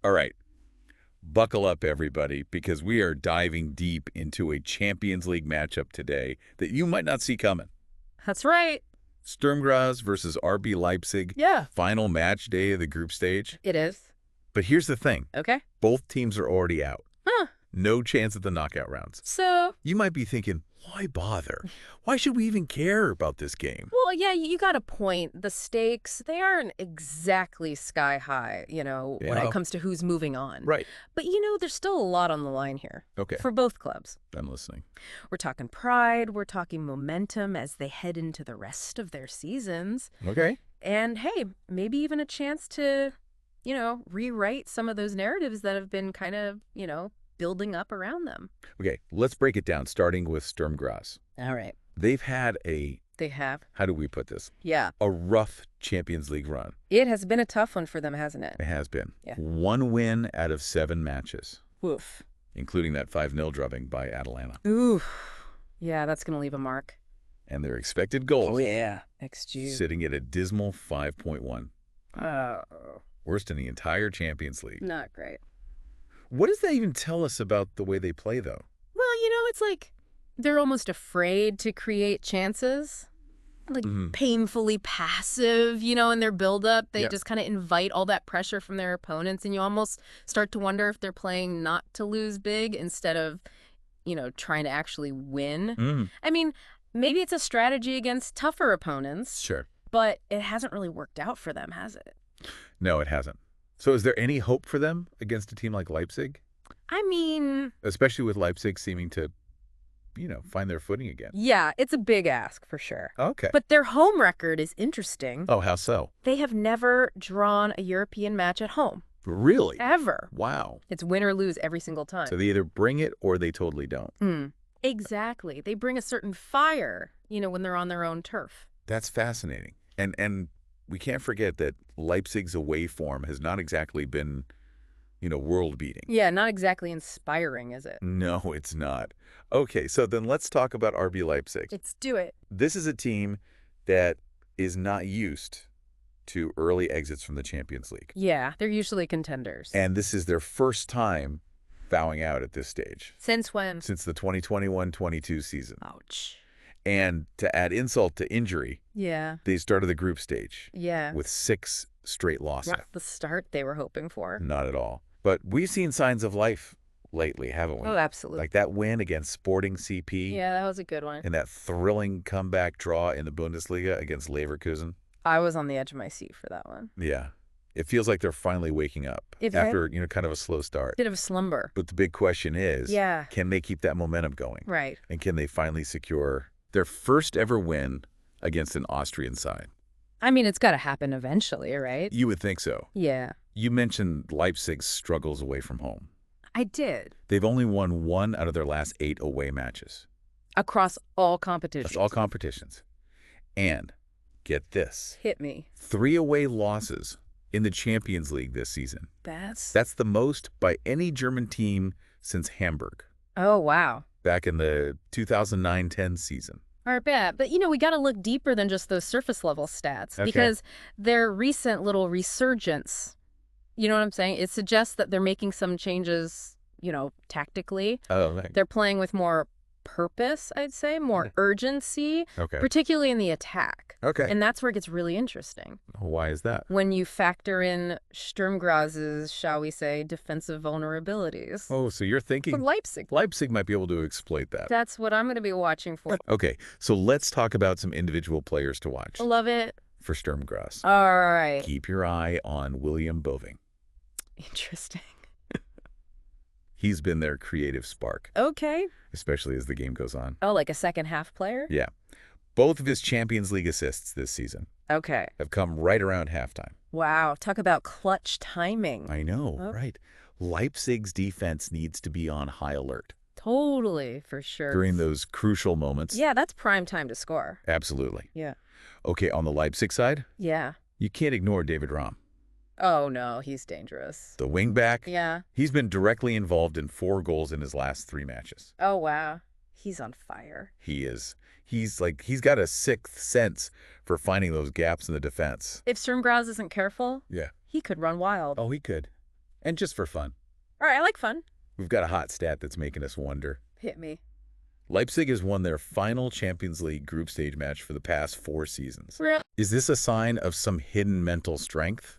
All right, buckle up, everybody, because we are diving deep into a Champions League matchup today that you might not see coming. That's right. Sturm Graz versus RB Leipzig, Yeah. final match day of the group stage. It is. But here's the thing. Okay. Both teams are already out. Huh. No chance at the knockout rounds. So, You might be thinking, why bother? Why should we even care about this game? well, yeah, you got a point. The stakes, they aren't exactly sky high, when Yeah. it comes to who's moving on. Right. But, there's still a lot on the line here. Okay. For both clubs. I'm listening. We're talking pride, we're talking momentum as they head into the rest of their seasons. Okay. And, hey, maybe even a chance to, rewrite some of those narratives that have been kind of, building up around them. Okay, let's break it down, starting with Sturm Graz. All right. They've had They have. how do we put this? Yeah. A rough Champions League run. It has been a tough one for them, hasn't it? It has been. Yeah. 1 win out of 7 matches, Woof. including that 5-0 drubbing by Atalanta. Ooh. Yeah, that's going to leave a mark. And their expected goals yeah. XG. sitting at a dismal 5.1. Oh, Worst in the entire Champions League. not great. What does that even tell us about the way they play, though? Well, it's like they're almost afraid to create chances. Like painfully passive, in their buildup. They Yeah. just kind of invite all that pressure from their opponents, and you almost start to wonder if they're playing not to lose big instead of, trying to actually win. I mean, maybe it's a strategy against tougher opponents, Sure. but it hasn't really worked out for them, has it? No, it hasn't. So is there any hope for them against a team like Leipzig? I mean, Especially with Leipzig seeming to, find their footing again. yeah, it's a big ask for sure. Okay. But their home record is interesting. Oh, how so? They have never drawn a European match at home, Really? ever. Wow. It's win or lose every single time. So they either bring it or they totally don't. Exactly. They bring a certain fire, when they're on their own turf. That's fascinating. And we can't forget that Leipzig's away form has not exactly been, world-beating. Yeah, not exactly inspiring, is it? No, it's not. Okay, so then let's talk about RB Leipzig. Let's do it. This is a team that is not used to early exits from the Champions League. Yeah, they're usually contenders. And this is their first time bowing out at this stage. Since when? Since the 2021-22 season. Ouch. And to add insult to injury, Yeah. they started the group stage Yeah. with 6 straight losses. Not the start they were hoping for. Not at all. But we've seen signs of life lately, haven't we? Oh, absolutely. Like that win against Sporting CP Yeah, that was a good one. and that thrilling comeback draw in the Bundesliga against Leverkusen. I was on the edge of my seat for that one. Yeah. It feels like they're finally waking up It after, kind of a slow start. Bit of a slumber. But the big question is, Yeah. can they keep that momentum going? Right. And can they finally secure their first ever win against an Austrian side? I mean, it's got to happen eventually, right? You would think so. Yeah. You mentioned Leipzig's struggles away from home. I did. They've only won 1 out of their last 8 away matches. Across all competitions. That's all competitions. And get this, Hit me. 3 away losses in the Champions League this season. That's That's the most by any German team since Hamburg, Oh, wow. back in the 2009-10 season. I bet. But, we got to look deeper than just those surface level stats Okay. because their recent little resurgence, you know what I'm saying? It suggests that they're making some changes, tactically. Oh, right. They're playing with more purpose, I'd say, more urgency, Okay. particularly in the attack. Okay. And that's where it gets really interesting. Why is that? When you factor in Sturm Graz's, shall we say, defensive vulnerabilities. Oh, so you're For thinking Leipzig. Leipzig might be able to exploit that. That's what I'm going to be watching for. Okay, so let's talk about some individual players to watch Love it. for Sturm Graz. All right. Keep your eye on William Bøving. Interesting. He's been their creative spark, Okay. especially as the game goes on. Oh, like a second half player? Yeah. Both of his Champions League assists this season Okay. have come right around halftime. Wow. Talk about clutch timing. I know, Oh. right? Leipzig's defense needs to be on high alert Totally, for sure. during those crucial moments. Yeah, that's prime time to score. Absolutely. Yeah. Okay, on the Leipzig side, Yeah. you can't ignore David Raum. Oh, no, he's dangerous. The wingback, Yeah. he's been directly involved in 4 goals in his last 3 matches. Oh, wow. He's on fire. He is. He's got a 6th sense for finding those gaps in the defense. If Sturm Graz isn't careful, Yeah. he could run wild. Oh, he could. And just for fun, All right, I like fun. we've got a hot stat that's making us wonder. Hit me. Leipzig has won their final Champions League group stage match for the past 4 seasons. Really? Is this a sign of some hidden mental strength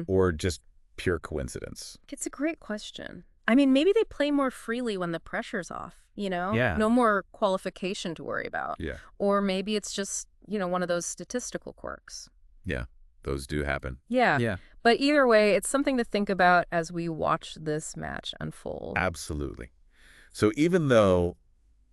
or just pure coincidence? It's a great question. I mean, maybe they play more freely when the pressure's off, you know? Yeah. No more qualification to worry about. Yeah. Or maybe it's just, one of those statistical quirks. Yeah, those do happen. Yeah. Yeah. But either way, it's something to think about as we watch this match unfold. Absolutely. So even though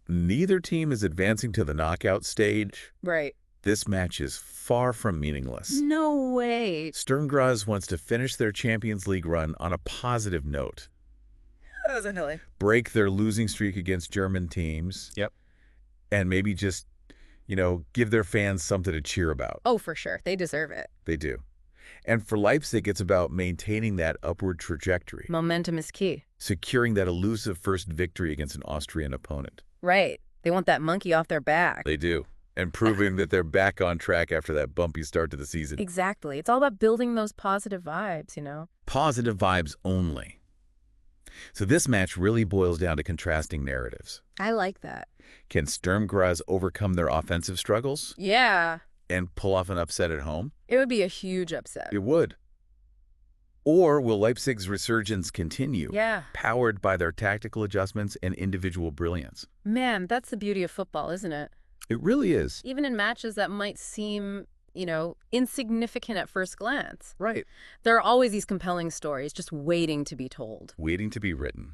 neither team is advancing to the knockout stage, Right. this match is far from meaningless. No way. Sturm Graz wants to finish their Champions League run on a positive note, That was silly. break their losing streak against German teams. Yep. And maybe just, give their fans something to cheer about. Oh, for sure. They deserve it. They do. And for Leipzig, it's about maintaining that upward trajectory, Momentum is key. securing that elusive first victory against an Austrian opponent. Right. They want that monkey off their back. They do. And proving that they're back on track after that bumpy start to the season. Exactly. It's all about building those positive vibes, Positive vibes only. So this match really boils down to contrasting narratives. I like that. Can Sturm Graz overcome their offensive struggles Yeah. and pull off an upset at home? It would be a huge upset. It would. Or will Leipzig's resurgence continue, Yeah. powered by their tactical adjustments and individual brilliance? Man, that's the beauty of football, isn't it? It really is. Even in matches that might seem, insignificant at first glance. Right. There are always these compelling stories just waiting to be told. Waiting to be written.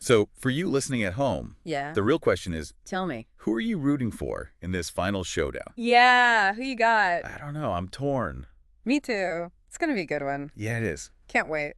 So for you listening at home, Yeah. the real question is, Tell me. who are you rooting for in this final showdown? Yeah. Who you got? I don't know. I'm torn. Me too. It's going to be a good one. Yeah, it is. Can't wait.